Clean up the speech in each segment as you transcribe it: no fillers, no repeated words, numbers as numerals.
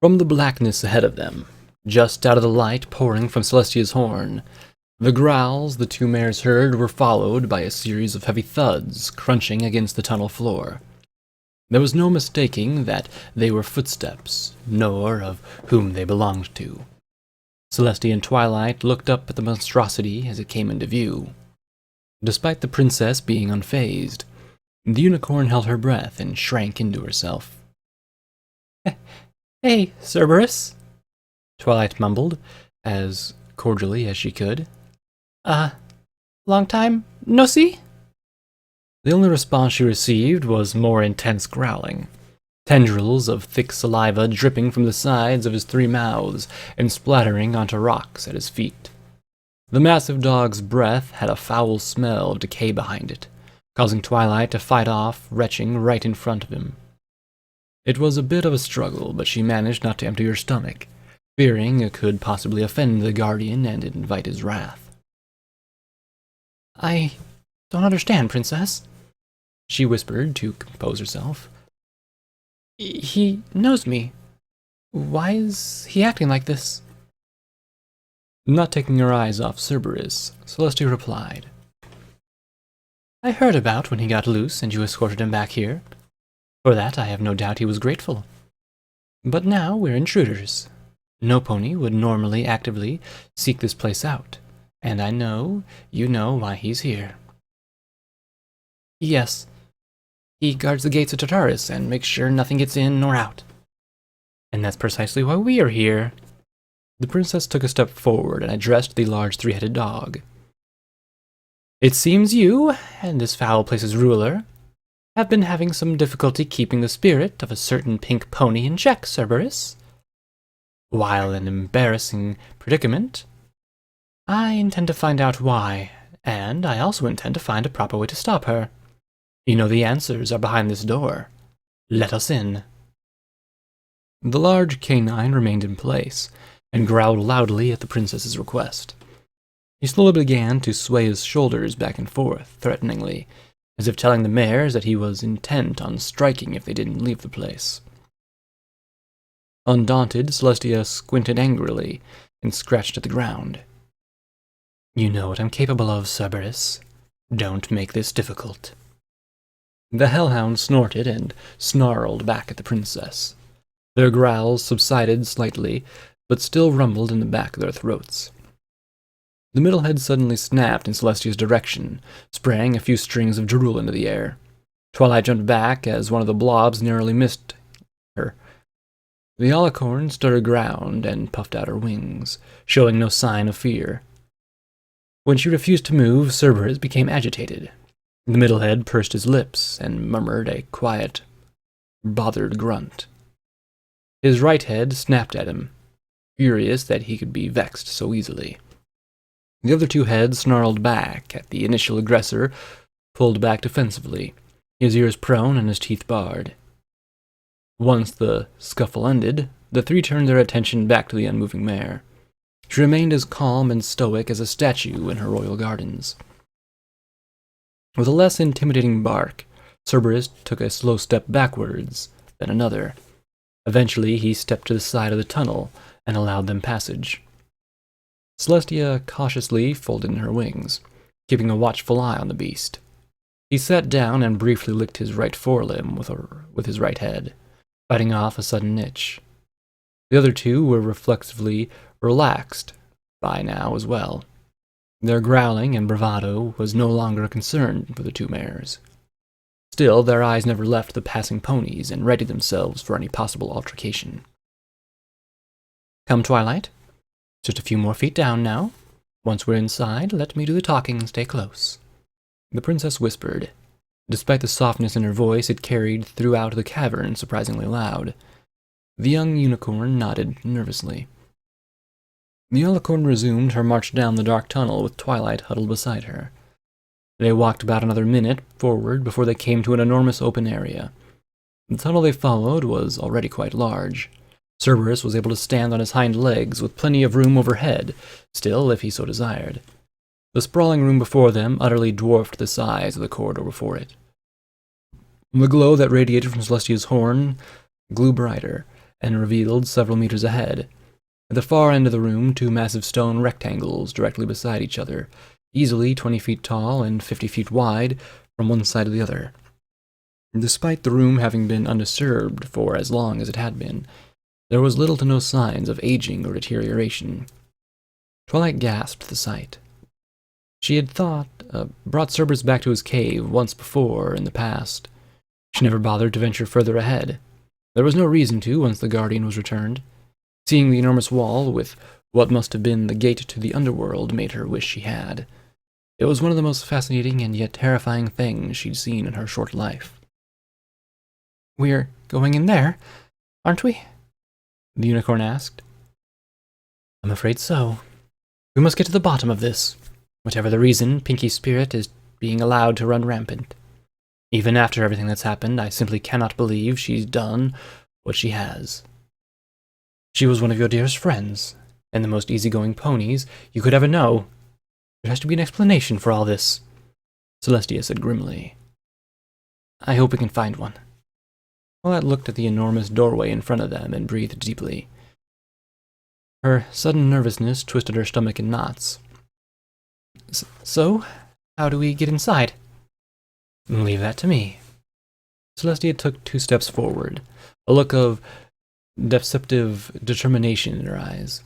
From the blackness ahead of them, just out of the light pouring from Celestia's horn, the growls the two mares heard were followed by a series of heavy thuds crunching against the tunnel floor. There was no mistaking that they were footsteps, nor of whom they belonged to. Celestia and Twilight looked up at the monstrosity as it came into view. Despite the princess being unfazed, the unicorn held her breath and shrank into herself. "Hey, Cerberus," Twilight mumbled, as cordially as she could. Long time no see?" The only response she received was more intense growling, tendrils of thick saliva dripping from the sides of his three mouths and splattering onto rocks at his feet. The massive dog's breath had a foul smell of decay behind it, causing Twilight to fight off retching right in front of him. It was a bit of a struggle, but she managed not to empty her stomach, fearing it could possibly offend the Guardian and invite his wrath. "I don't understand, Princess," she whispered to compose herself. "He knows me. Why is he acting like this?" Not taking her eyes off Cerberus, Celestia replied, "I heard about when he got loose and you escorted him back here. For that I have no doubt he was grateful. But now we're intruders. No pony would normally actively seek this place out, and I know you know why he's here." "Yes. He guards the gates of Tartarus and makes sure nothing gets in nor out. And that's precisely why we are here." The princess took a step forward and addressed the large three-headed dog. "It seems you, and this foul place's ruler, have been having some difficulty keeping the spirit of a certain pink pony in check, Cerberus. While an embarrassing predicament, I intend to find out why, and I also intend to find a proper way to stop her. You know the answers are behind this door. Let us in." The large canine remained in place, and growled loudly at the princess's request. He slowly began to sway his shoulders back and forth, threateningly, as if telling the mares that he was intent on striking if they didn't leave the place. Undaunted, Celestia squinted angrily and scratched at the ground. "You know what I'm capable of, Cerberus. Don't make this difficult." The hellhound snorted and snarled back at the princess. Their growls subsided slightly, but still rumbled in the back of their throats. The middle head suddenly snapped in Celestia's direction, spraying a few strings of drool into the air. Twilight jumped back as one of the blobs narrowly missed her. The alicorn stood her ground and puffed out her wings, showing no sign of fear. When she refused to move, Cerberus became agitated. The middle head pursed his lips and murmured a quiet, bothered grunt. His right head snapped at him, furious that he could be vexed so easily. The other two heads snarled back at the initial aggressor, pulled back defensively, his ears prone and his teeth bared. Once the scuffle ended, the three turned their attention back to the unmoving mare. She remained as calm and stoic as a statue in her royal gardens. With a less intimidating bark, Cerberus took a slow step backwards, then another. Eventually he stepped to the side of the tunnel and allowed them passage. Celestia cautiously folded in her wings, keeping a watchful eye on the beast. He sat down and briefly licked his right forelimb with his right head, fighting off a sudden itch. The other two were reflexively relaxed by now as well. Their growling and bravado was no longer a concern for the two mares. Still, their eyes never left the passing ponies and readied themselves for any possible altercation. "Come, Twilight. Just a few more feet down now. Once we're inside, let me do the talking and stay close," the princess whispered. Despite the softness in her voice, it carried throughout the cavern surprisingly loud. The young unicorn nodded nervously. The alicorn resumed her march down the dark tunnel with Twilight huddled beside her. They walked about another minute forward before they came to an enormous open area. The tunnel they followed was already quite large. Cerberus was able to stand on his hind legs with plenty of room overhead, still, if he so desired. The sprawling room before them utterly dwarfed the size of the corridor before it. The glow that radiated from Celestia's horn grew brighter, and revealed several meters ahead. At the far end of the room, two massive stone rectangles directly beside each other, easily 20 feet tall and 50 feet wide from one side to the other. Despite the room having been undisturbed for as long as it had been, there was little to no signs of aging or deterioration. Twilight gasped at the sight. She had brought Cerberus back to his cave once before in the past. She never bothered to venture further ahead. There was no reason to once the Guardian was returned. Seeing the enormous wall with what must have been the gate to the underworld made her wish she had. It was one of the most fascinating and yet terrifying things she'd seen in her short life. "We're going in there, aren't we?" the unicorn asked. "I'm afraid so. We must get to the bottom of this. Whatever the reason, Pinky's spirit is being allowed to run rampant. Even after everything that's happened, I simply cannot believe she's done what she has. She was one of your dearest friends, and the most easygoing ponies you could ever know. There has to be an explanation for all this," Celestia said grimly. "I hope we can find one." Paulette looked at the enormous doorway in front of them and breathed deeply. Her sudden nervousness twisted her stomach in knots. So, how do we get inside?" "Leave that to me." Celestia took 2 steps forward, a look of deceptive determination in her eyes.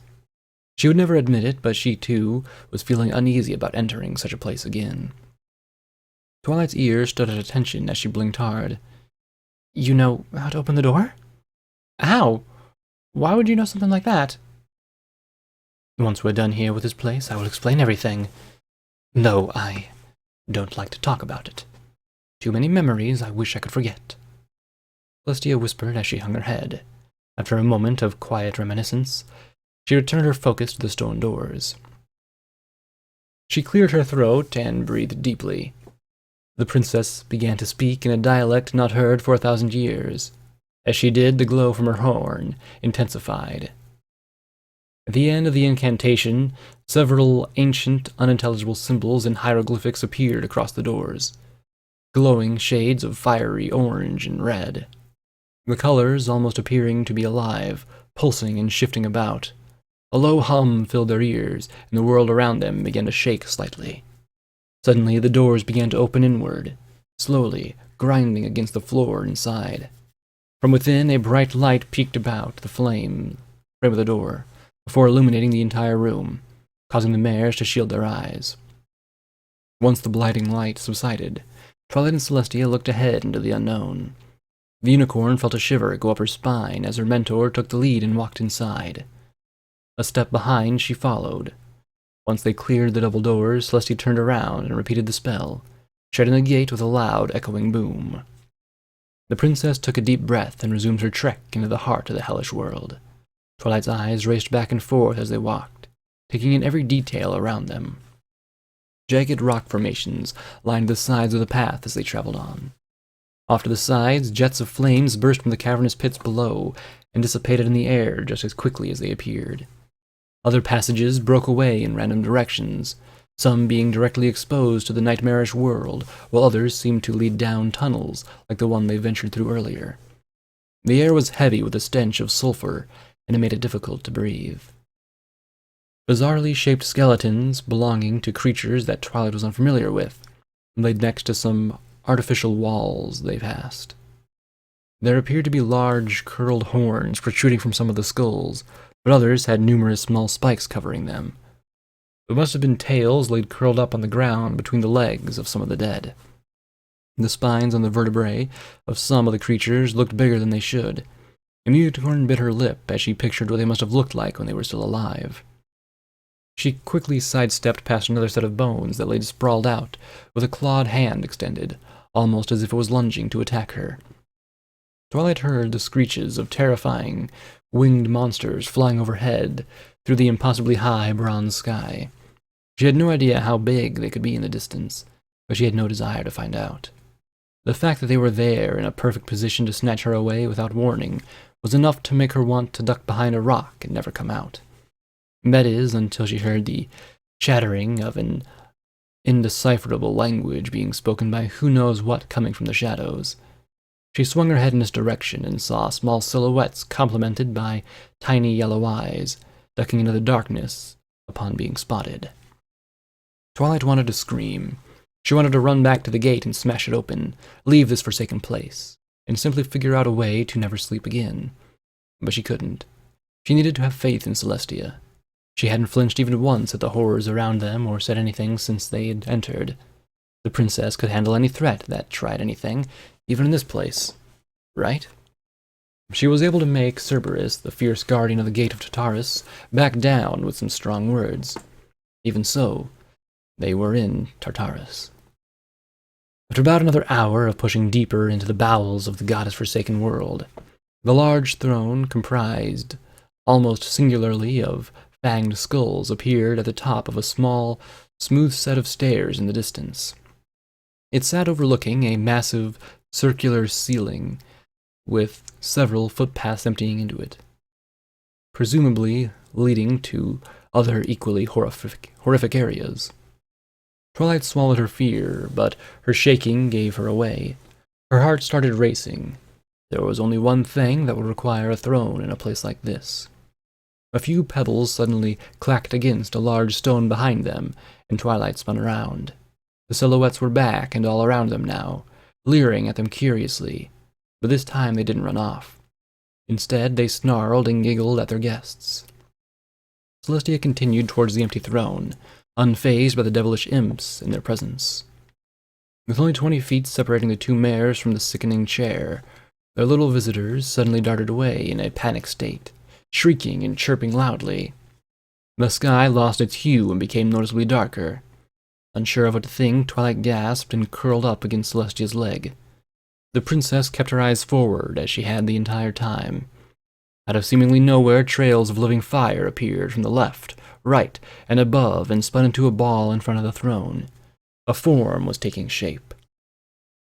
She would never admit it, but she, too, was feeling uneasy about entering such a place again. Twilight's ears stood at attention as she blinked hard. "You know how to open the door?" "How? Why would you know something like that?" "Once we're done here with this place, I will explain everything. Though I don't like to talk about it. Too many memories I wish I could forget." Celestia whispered as she hung her head. After a moment of quiet reminiscence, she returned her focus to the stone doors. She cleared her throat and breathed deeply. The princess began to speak in a dialect not heard for 1,000 years. As she did, the glow from her horn intensified. At the end of the incantation, several ancient, unintelligible symbols and hieroglyphics appeared across the doors, glowing shades of fiery orange and red. The colors almost appearing to be alive, pulsing and shifting about. A low hum filled their ears, and the world around them began to shake slightly. Suddenly, the doors began to open inward, slowly, grinding against the floor inside. From within, a bright light peeked about the frame of the door, before illuminating the entire room, causing the mares to shield their eyes. Once the blinding light subsided, Twilight and Celestia looked ahead into the unknown. The unicorn felt a shiver go up her spine as her mentor took the lead and walked inside. A step behind, she followed. Once they cleared the double doors, Celestia turned around and repeated the spell, shutting the gate with a loud, echoing boom. The princess took a deep breath and resumed her trek into the heart of the hellish world. Twilight's eyes raced back and forth as they walked, taking in every detail around them. Jagged rock formations lined the sides of the path as they traveled on. Off to the sides, jets of flames burst from the cavernous pits below and dissipated in the air just as quickly as they appeared. Other passages broke away in random directions, some being directly exposed to the nightmarish world, while others seemed to lead down tunnels like the one they ventured through earlier. The air was heavy with a stench of sulfur, and it made it difficult to breathe. Bizarrely shaped skeletons belonging to creatures that Twilight was unfamiliar with laid next to some artificial walls they passed. There appeared to be large, curled horns protruding from some of the skulls, but others had numerous small spikes covering them. There must have been tails laid curled up on the ground between the legs of some of the dead. The spines on the vertebrae of some of the creatures looked bigger than they should, and the unicorn bit her lip as she pictured what they must have looked like when they were still alive. She quickly sidestepped past another set of bones that lay sprawled out, with a clawed hand extended, almost as if it was lunging to attack her. Twilight heard the screeches of terrifying, winged monsters flying overhead through the impossibly high bronze sky. She had no idea how big they could be in the distance, but she had no desire to find out. The fact that they were there in a perfect position to snatch her away without warning was enough to make her want to duck behind a rock and never come out. That is, until she heard the chattering of an indecipherable language being spoken by who knows what coming from the shadows. She swung her head in his direction and saw small silhouettes complemented by tiny yellow eyes, ducking into the darkness upon being spotted. Twilight wanted to scream. She wanted to run back to the gate and smash it open, leave this forsaken place, and simply figure out a way to never sleep again. But she couldn't. She needed to have faith in Celestia. She hadn't flinched even once at the horrors around them or said anything since they had entered. The princess could handle any threat that tried anything, even in this place, right? She was able to make Cerberus, the fierce guardian of the Gate of Tartarus, back down with some strong words. Even so, they were in Tartarus. After about another hour of pushing deeper into the bowels of the goddess-forsaken world, the large throne, comprised almost singularly of fanged skulls, appeared at the top of a small, smooth set of stairs in the distance. It sat overlooking a massive, circular ceiling, with several footpaths emptying into it, presumably leading to other equally horrific areas. Twilight swallowed her fear, but her shaking gave her away. Her heart started racing. There was only one thing that would require a throne in a place like this. A few pebbles suddenly clacked against a large stone behind them, and Twilight spun around. The silhouettes were back and all around them now, leering at them curiously, but this time they didn't run off. Instead, they snarled and giggled at their guests. Celestia continued towards the empty throne, unfazed by the devilish imps in their presence. With only 20 feet separating the two mares from the sickening chair, their little visitors suddenly darted away in a panic state, shrieking and chirping loudly. The sky lost its hue and became noticeably darker. Unsure of what to think, Twilight gasped and curled up against Celestia's leg. The princess kept her eyes forward, as she had the entire time. Out of seemingly nowhere, trails of living fire appeared from the left, right, and above, and spun into a ball in front of the throne. A form was taking shape.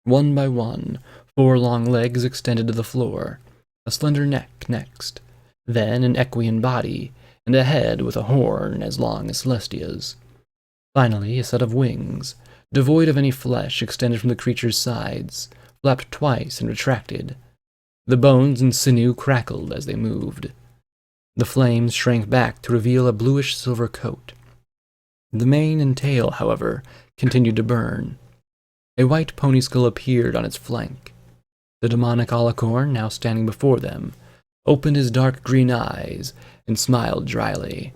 One by one, 4 long legs extended to the floor, a slender neck next, then an equine body, and a head with a horn as long as Celestia's. Finally, a set of wings, devoid of any flesh, extended from the creature's sides, flapped twice and retracted. The bones and sinew crackled as they moved. The flames shrank back to reveal a bluish-silver coat. The mane and tail, however, continued to burn. A white pony skull appeared on its flank. The demonic alicorn, now standing before them, opened his dark green eyes and smiled dryly.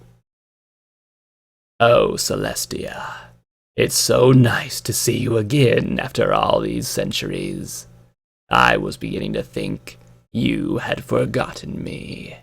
"Oh, Celestia, it's so nice to see you again after all these centuries. I was beginning to think you had forgotten me."